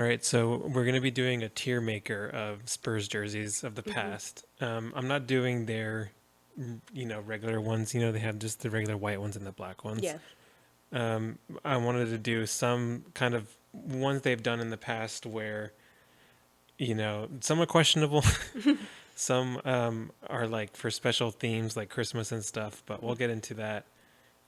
All right, so we're going to be doing a tier maker of Spurs jerseys of the Hmm. past. I'm not doing their, regular ones. They have just the regular white ones and the black ones. Yeah. I wanted to do some kind of ones they've done in the past where, some are questionable. Some are like for special themes like Christmas and stuff, but we'll get into that.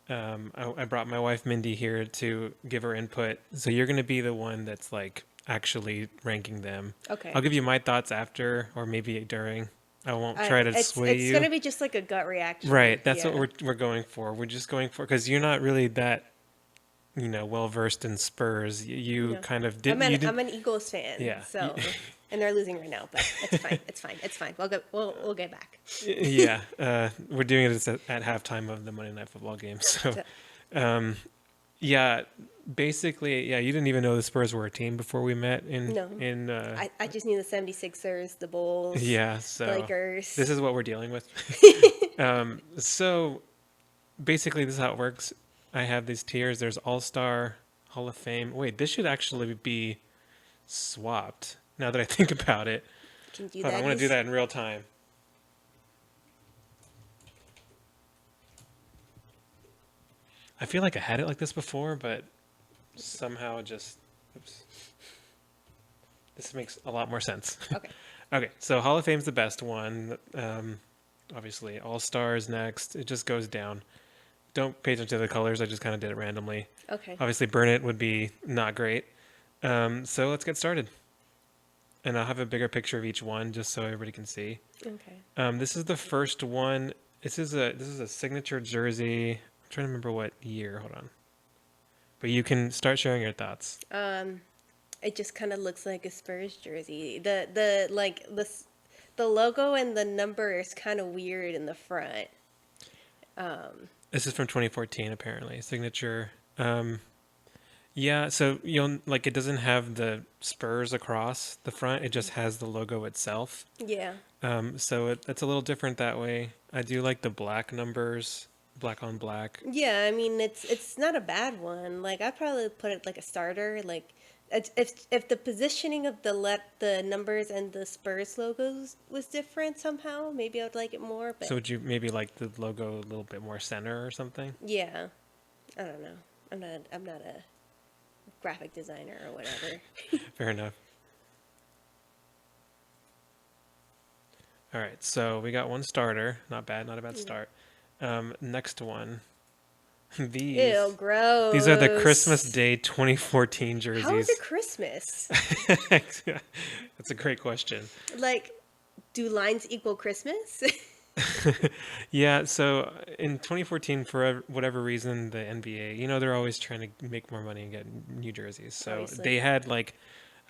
I brought my wife Mindy here to give her input. So you're going to be the one that's like actually ranking them. I'll Okay. give you my thoughts after or maybe during. I won't try to It's sway it's you. gonna be just like a gut reaction. Right, that's what Yeah. we're going for. We're just going for because you're not really that well versed in Spurs. You No. kind of I'm did. an You did. I'm an Eagles fan, Yeah. so and they're losing right now, but it's fine. It's fine. It's fine. We'll get back. Yeah. We're doing it at halftime of the Monday Night Football game. So So, um, yeah, basically, yeah, you didn't even know the Spurs were a team before we met in no. in I just knew the 76ers, the Bulls, yeah, the so this Lakers. is what we're dealing with. So basically this is how it works. I have these tiers. There's All-Star, Hall of Fame. Wait, this should actually be swapped now that I think about it. Can do Hold on, I'm that going to do easy. that in real time. I feel like I had it like this before, but somehow it just oops. This makes a lot more sense. Okay. Okay, so Hall of Fame's the best one. Obviously, All Stars next. It just goes down. Don't pay attention to the colors. I just kind of did it randomly. Okay. Obviously, Burn It would be not great. So let's get started. And I'll have a bigger picture of each one just so everybody can see. Okay. This is the first one. This is a signature jersey. I'm trying to remember what year. Hold on. But you can start sharing your thoughts. Um, it just kind of looks like a Spurs jersey. The logo and the number is kind of weird in the front. This is from 2014, apparently. Signature. Yeah, so you'll like it doesn't have the spurs across the front. It just has the logo itself. Yeah. So it's a little different that way. I do like the black numbers, black on black. Yeah, I mean it's not a bad one. Like I'd probably put it like a starter. Like if the positioning of the numbers and the Spurs logos was different somehow, maybe I would like it more. So But would you maybe like the logo a little bit more center or something? yeah, I don't know. I'm not a graphic designer or whatever. Fair enough. All right, so we got one starter. Not bad, not a bad Yeah. start. Next one. Ew, These are the Christmas gross. Day 2014 How is it jerseys. Christmas? That's a great question. Like, do lines equal Christmas? Yeah, so in 2014, for whatever reason, the NBA, they're always trying to make more money and get new jerseys. So Obviously. they had like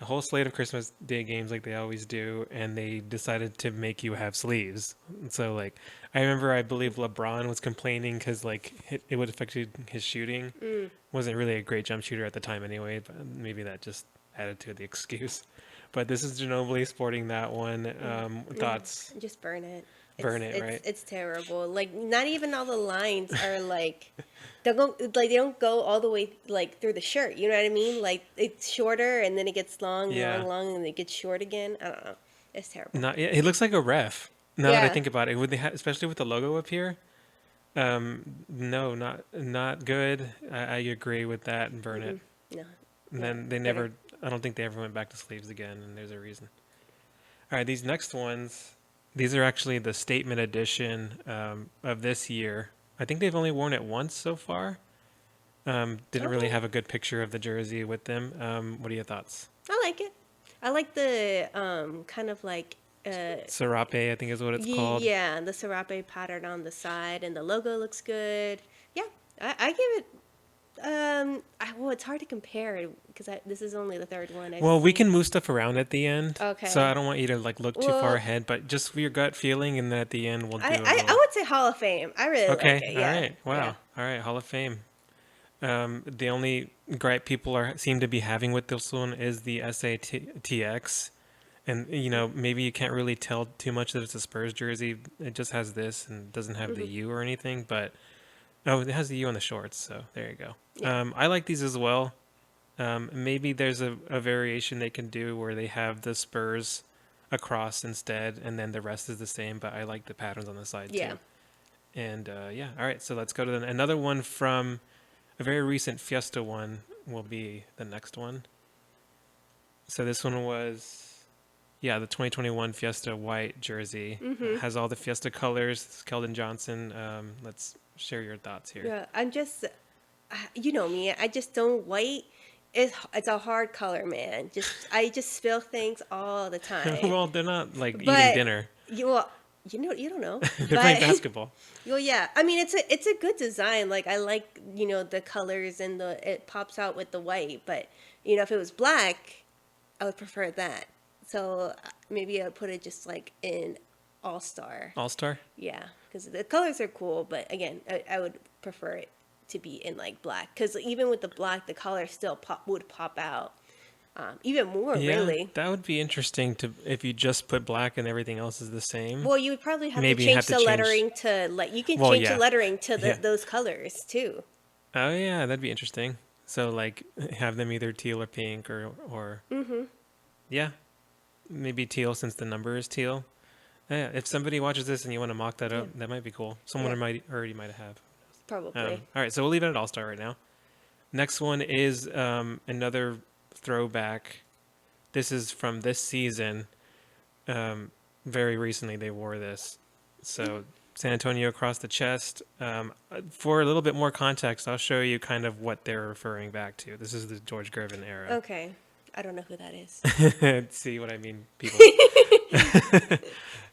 a whole slate of Christmas Day games like they always do, and they decided to make you have sleeves. And so like I remember, I believe LeBron was complaining because like it would affect his shooting. Mm, Wasn't really a great jump shooter at the time anyway, but maybe that just added to the excuse. But this is Ginobili sporting that one. yeah, Thoughts? just burn it. Burn it, right? It's terrible. Like not even all the lines are like they don't go all the way like through the shirt. You know what I mean? Like it's shorter and then it gets long, long, Yeah. long, and then it gets short again. I don't know. It's terrible. Not, yeah, he looks like a ref. Now that I Yeah. think about it, would they especially with the logo up here? No, not good. I agree with that and burn it. Mm-mm. No. And Yeah. then they Better. never. I don't think they ever went back to sleeves again, and there's a reason. All right, these next ones, these are actually the statement edition of this year. I think they've only worn it once so far. Didn't really Okay. have a good picture of the jersey with them. What are your thoughts? I like it. I like the kind of like Serape, I think is what it's called. yeah, the serape pattern on the side and the logo looks good. Yeah, I give it well, it's hard to compare because this is only the third one I've Well, we seen. can move stuff around at the end, so I Okay. don't want you to like look too far Well, ahead, but just your gut feeling, and then at the end we'll I, do a I I little. would say Hall of Fame. I really like Okay, it. all Yeah. right, Yeah. wow, all right, Hall of Fame. The only gripe people are seem to be having with this one is the SATX, and maybe you can't really tell too much that it's a Spurs jersey. It just has this and doesn't have the Hmm. U or anything, but oh, it has the U on the shorts, so there you go. Yeah. I like these as well. Maybe there's a variation they can do where they have the Spurs across instead, and then the rest is the same. But I like the patterns on the side Yeah. too. And yeah, all right. So let's go to another one from a very recent Fiesta one. Will be the next one. So this one was, yeah, the 2021 Fiesta white jersey. Mm-hmm. Has all the Fiesta colors. It's Keldon Johnson. Let's share your thoughts here. Yeah. I'm just, you know me. I just don't white. It's a hard color, man. I just spill things all the time. Well, they're not like eating But dinner. well, you don't know. They're playing But basketball. well, yeah. I mean, it's a good design. Like I like the colors and it pops out with the white. But if it was black, I would prefer that. So maybe I would put it just like in all star. All Star. Yeah, because the colors are cool. But again, I would prefer it to be in like black. Because even with the black, the color still would pop out. Even more, Yeah, really. that would be interesting to if you just put black and everything else is the same. Well, you would probably have to Maybe change have to the change. lettering to like you can Well, change the yeah, lettering to yeah. those colors too. Oh yeah, that'd be interesting. So like have them either teal or pink or Mm-hmm. yeah, maybe teal since the number is teal. Yeah, if somebody watches this and you want to mock that Yeah. up, that might be cool. Someone Yeah. might already might have. Probably. All right, so we'll leave it at All Star right now. Next one is another throwback. This is from this season. Very recently they wore this. So San Antonio across the chest. For a little bit more context, I'll show you kind of what they're referring back to. This is the George Gervin era. Okay. I don't know who that is. See what I mean, people.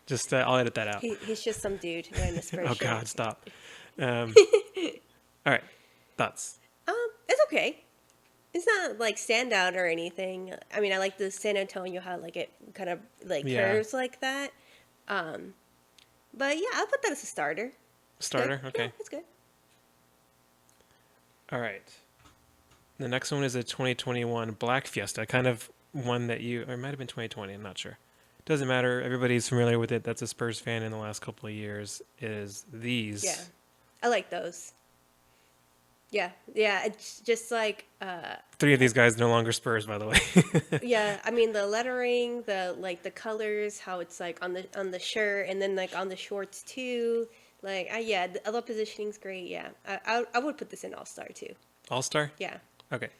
Just I'll edit that out. He's just some dude wearing a Spurs Oh shirt. God, stop. All right, thoughts. It's okay. It's not like standout or anything. I mean, I like the San Antonio how like it kind of like Yeah. curves like that. But yeah, I'll put that as a starter. Starter, Good. okay. Yeah, it's good. All right. The next one is a 2021 Black Fiesta, kind of one that or it might have been 2020, I'm not sure. Doesn't matter. Everybody's familiar with it. That's a Spurs fan in the last couple of years. Is these? Yeah, I like those. Yeah, it's just like, 3 of these guys no longer Spurs, by the way. yeah. I mean, the lettering, the colors, how it's like on the shirt, and then like on the shorts too. Like, yeah, the other positioning's great. Yeah, I would put this in All Star too. All Star. Yeah, Okay.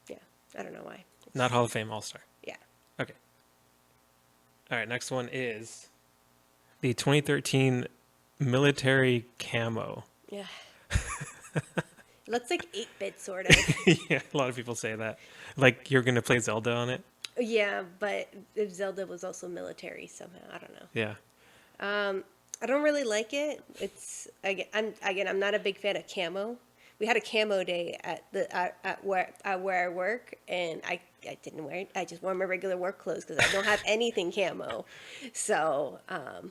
yeah. I don't know why. Not Hall of Fame. All Star. Yeah. Okay. All right. Next one is the 2013 military camo. Yeah. Looks like 8-bit sort of. Yeah, a lot of people say that. Like you're gonna play Zelda on it. Yeah, but if Zelda was also military somehow, I don't know. Yeah. I don't really like it. I'm not a big fan of camo. We had a camo day at where I work, and I didn't wear it. I just wore my regular work clothes because I don't have anything camo. So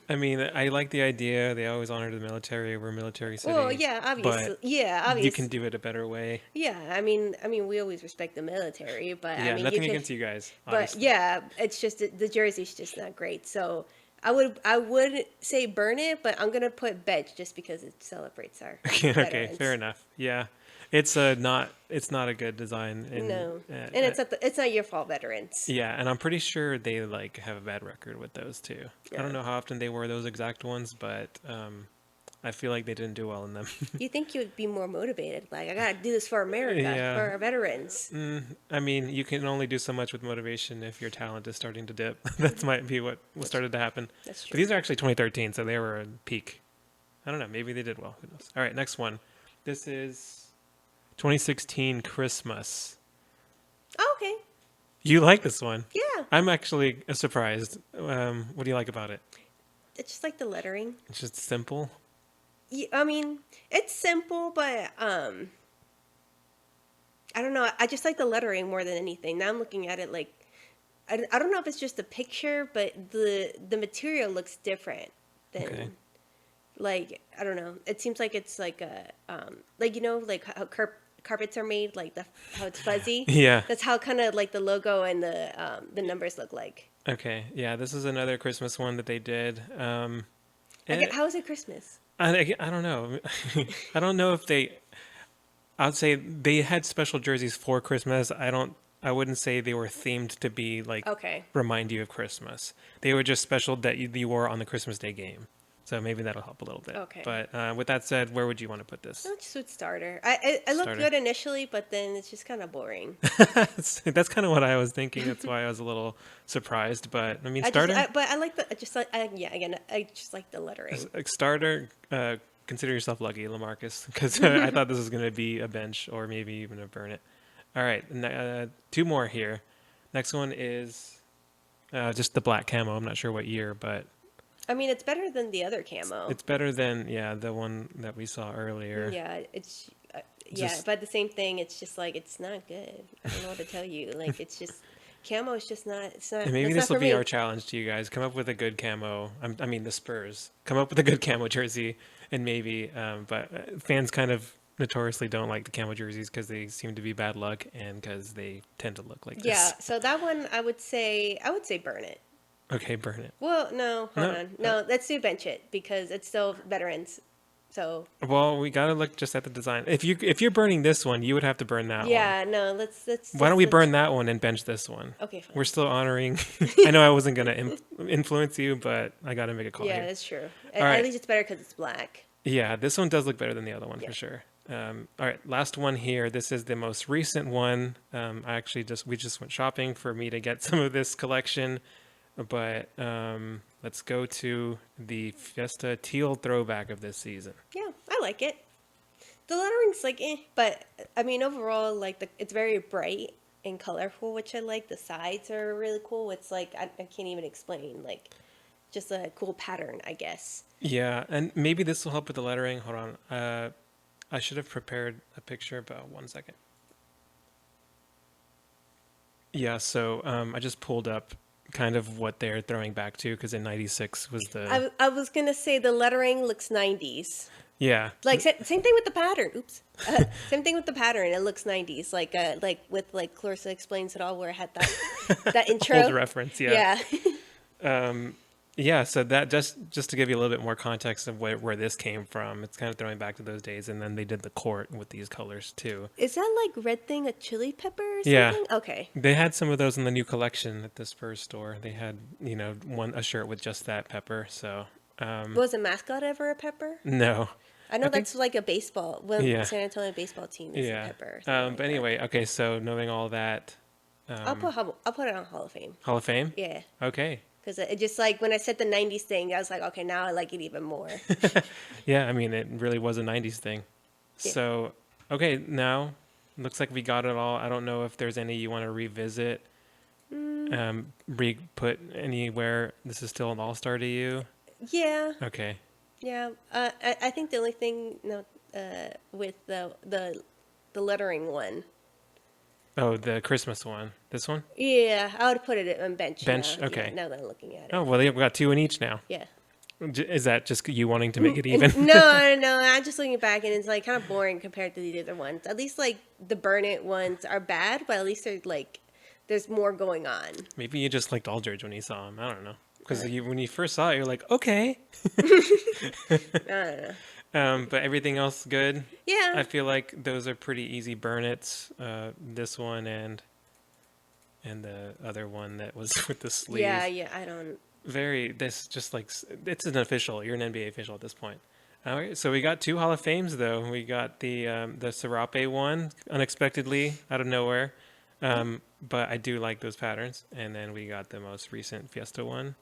I mean, I like the idea. They always honor the military. We're a military city. well, yeah, obviously, But yeah, you obviously, can do it a better way. yeah. I mean, we always respect the military, but Yeah, I mean, nothing you can, against you guys. but Obviously. yeah, it's just the jersey's just not great. So I would say burn it, but I'm gonna put veg just because it celebrates our Okay, veterans. fair enough. Yeah, it's not a good design. And, No, and it's not your fault, veterans. yeah, and I'm pretty sure they like have a bad record with those too. I Yeah. don't know how often they wear those exact ones, but I feel like they didn't do well in them. You think you would be more motivated? Like I gotta do this for America, Yeah. for our veterans. I mean, you can only do so much with motivation if your talent is starting to dip. That might be what started to happen. That's But true. these are actually 2013, so they were a peak. I don't know. Maybe they did well. Who knows? All right, next one. This is 2016 Christmas. Oh, okay. You like this one? Yeah, I'm actually surprised. What do you like about it? it's just like the lettering. It's just simple. Yeah, I mean, it's simple, but I don't know. I just like the lettering more than anything. Now I'm looking at it like I don't know if it's just the picture, but the material looks different than Okay. like I don't know. It seems like it's like a like how carpets are made, like how it's fuzzy. Yeah. That's how kind of like the logo and the numbers look like. Okay. Yeah, this is another Christmas one that they did. How is it Christmas? I don't know. I don't know if they. I'd say they had special jerseys for Christmas. I wouldn't say they were themed to be like Okay. remind you of Christmas. They were just special that you wore on the Christmas Day game. So maybe that'll help a little bit. Okay. But with that said, where would you want to put this No, just with starter. I looked starter? good initially, but then it's just kind of boring. That's kind of what I was thinking. That's why I was a little surprised. But I mean, starter, But I like the, I just like, yeah, again, I just like the lettering. starter. Consider yourself lucky, Lamarcus, because I thought this was going to be a bench or maybe even a burn it. All right, two more here. Next one is just the black camo. I'm not sure what year, but I mean, it's better than the other camo. it's better than the one that we saw earlier. Yeah, it's yeah, Just but the same thing. It's just like it's not good. I don't know what to tell you. Like it's just camo is just not. It's not. and maybe It's this not will for be me. our challenge to you guys. Come up with a good camo. I mean, the Spurs. Come up with a good camo jersey, and maybe. But fans kind of notoriously don't like the camo jerseys because they seem to be bad luck and because they tend to look like Yeah. this. So that one, I would say burn it. Okay, burn it. Well, no, hold No. on. No, let's do bench it because it's still veterans. So Well, we gotta look just at the design. If you're burning this one, you would have to burn that one. yeah, no, let's. Why don't we let's- burn that one and bench this one? Okay, fine. We're still honoring. I know I wasn't gonna influence you, but I gotta make a call Yeah, here. that's true. All right. At least it's better because it's black. Yeah, this one does look better than the other one Yeah. for sure. All right, last one here. This is the most recent one. I actually we just went shopping for me to get some of this collection, but let's go to the Fiesta teal throwback of this season. Yeah, I like it. The lettering's like but I mean overall like it's very bright and colorful, which I like. The sides are really cool. It's like I can't even explain. Like just a cool pattern, I guess. Yeah, and maybe this will help with the lettering. Hold on. I should have prepared a picture, but 1 second. Yeah, so I just pulled up kind of what they're throwing back to because in '96 was the I was gonna say the lettering looks 90s. yeah. Like same thing with the pattern. Oops. Same thing with the pattern. It looks 90s. Like with like Clarissa Explains It All, where it had that intro. Old reference, yeah. Yeah. Yeah, so that just to give you a little bit more context of where this came from, it's kind of throwing back to those days, and then they did the court with these colors too. Is that like red thing a chili pepper or something? Yeah. Okay. They had some of those in the new collection at the Spurs store. They had a shirt with just that pepper. So Was a mascot ever a pepper? no, I know I think- that's like a baseball. Well, Yeah. San Antonio baseball team is a yeah. pepper. or something like But that. anyway, okay. So knowing all that, I'll put it on Hall of Fame. Hall of Fame. Yeah, Okay. because it just like when I said the '90s thing, I was like, okay, now I like it even more. Yeah, I mean, it really was a '90s thing. Yeah. So, okay, now looks like we got it all. I don't know if there's any you want to revisit, put anywhere. This is still an all-star to you. Yeah, Okay. yeah. I think the only thing with the lettering one. Oh, the Christmas one. This one? Yeah, I would put it on bench. Bench, now. okay. Yeah, now that I'm looking at it. Oh, well, we got two in each now. Yeah. Is that just you wanting to make it even? No, I'm just looking back and it's like kind of boring compared to the other ones. At least like the burn it ones are bad, but at least they're like there's more going on. Maybe you just liked Aldridge when you saw him. I don't know. Because when you first saw it, you're like, okay. I don't know. But everything else good. Yeah. I feel like those are pretty easy Burnets. This one and the other one that was with the sleeve. Yeah, I don't. This just like it's an official. You're an NBA official at this point. All right, so we got two Hall of Fames though. We got the Serape one unexpectedly out of nowhere, but I do like those patterns. And then we got the most recent Fiesta one.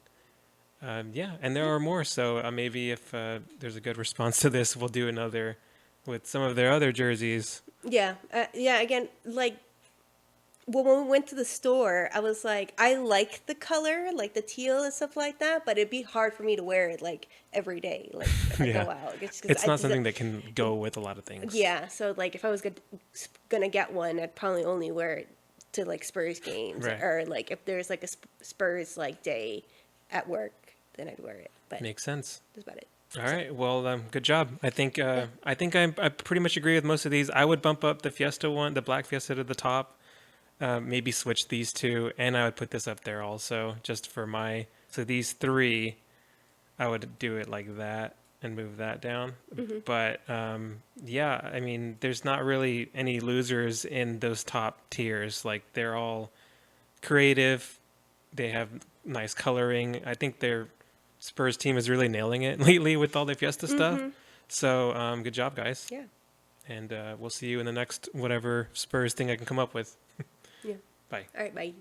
Yeah, and there are more. So maybe if there's a good response to this, we'll do another with some of their other jerseys. Yeah, yeah. Again, like when we went to the store, I was like, I like the color, like the teal and stuff like that, but it'd be hard for me to wear it like every day, like if I Yeah. go out. It's not something that can go with a lot of things. Yeah, so like if I was gonna get one, I'd probably only wear it to like Spurs games, Right. or like if there's like a Spurs like day at work, then I'd wear it. But Makes sense. that's about it. All right. Well, good job. I think I pretty much agree with most of these. I would bump up the Fiesta one, the black Fiesta to the top. Maybe switch these two, and I would put this up there also, just for so these three, I would do it like that, and move that down. Hmm. But yeah, I mean, there's not really any losers in those top tiers. Like they're all creative. They have nice coloring. I think their Spurs team is really nailing it lately with all the Fiesta stuff. Hmm. So good job, guys. Yeah. And we'll see you in the next whatever Spurs thing I can come up with. Yeah. Bye. All right. Bye.